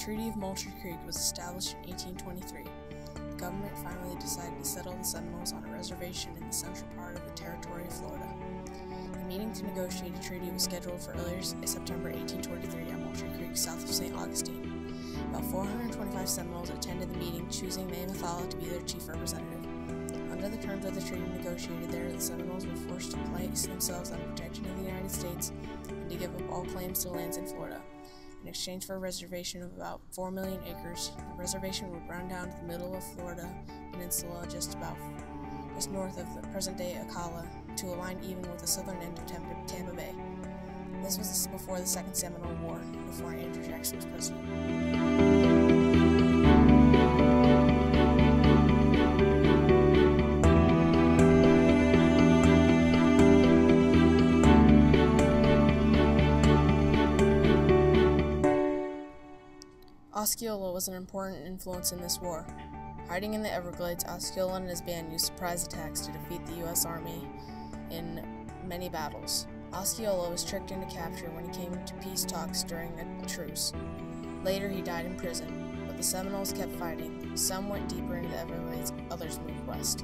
Treaty of Moultrie Creek was established in 1823. The government finally decided to settle the Seminoles on a reservation in the central part of the territory of Florida. The meeting to negotiate a treaty was scheduled for earlier September 1823 at Moultrie Creek, south of St. Augustine. About 425 Seminoles attended the meeting, choosing Mammothalla to be their chief representative. Under the terms of the treaty negotiated there, the Seminoles were forced to place themselves under protection of the United States and to give up all claims to lands in Florida. In exchange for a reservation of about 4 million acres, the reservation would run down to the middle of Florida peninsula just north of the present-day Ocala to align even with the southern end of Tampa Bay. This was before the Second Seminole War, before Andrew Jackson was president. Osceola was an important influence in this war. Hiding in the Everglades, Osceola and his band used surprise attacks to defeat the U.S. Army in many battles. Osceola was tricked into capture when he came to peace talks during a truce. Later, he died in prison, but the Seminoles kept fighting. Some went deeper into the Everglades, others moved west.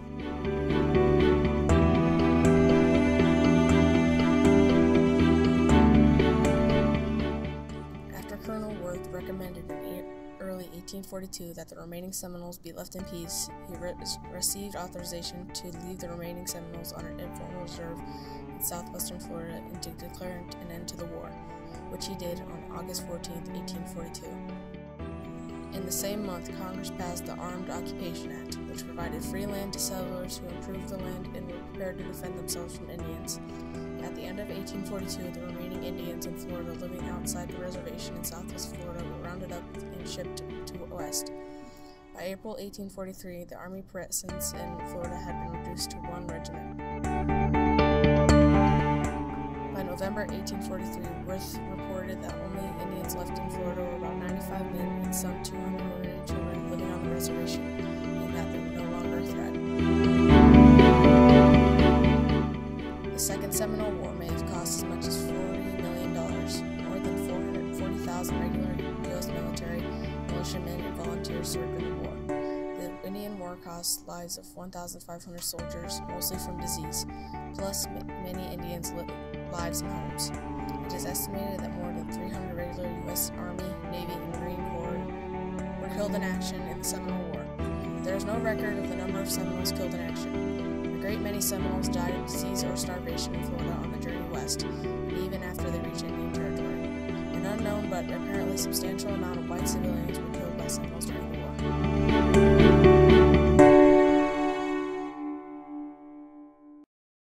After Colonel Worth recommended in early 1842 that the remaining Seminoles be left in peace, he received authorization to leave the remaining Seminoles on an informal reserve in southwestern Florida and to declare an end to the war, which he did on August 14, 1842. In the same month, Congress passed the Armed Occupation Act, which provided free land to settlers who improved the land and were prepared to defend themselves from Indians. At the end of 1842, the remaining Indians in Florida living outside the reservation in southwest Florida were rounded up and shipped to the west. By April 1843, the Army presence in Florida had been reduced to 1 regiment. By November 1843, Worth reported that only Indians left in Florida were about 95 men and some 200 women and children living on the reservation, and that they were no longer a threat. The Second Seminole War may have cost as much as $40 million. More than 440,000 regular U.S. military, militiamen, and volunteers served in the war. The Indian War cost lives of 1,500 soldiers, mostly from disease, plus many Indians' lives and homes. It is estimated that more than 300 regular U.S. Army, Navy, and Marine Corps were killed in action in the Seminole War. There is no record of the number of Seminoles killed in action. A great many Seminoles died of disease or starvation in Florida on the journey west, and even after they reached Indian territory. An unknown but apparently substantial amount of white civilians were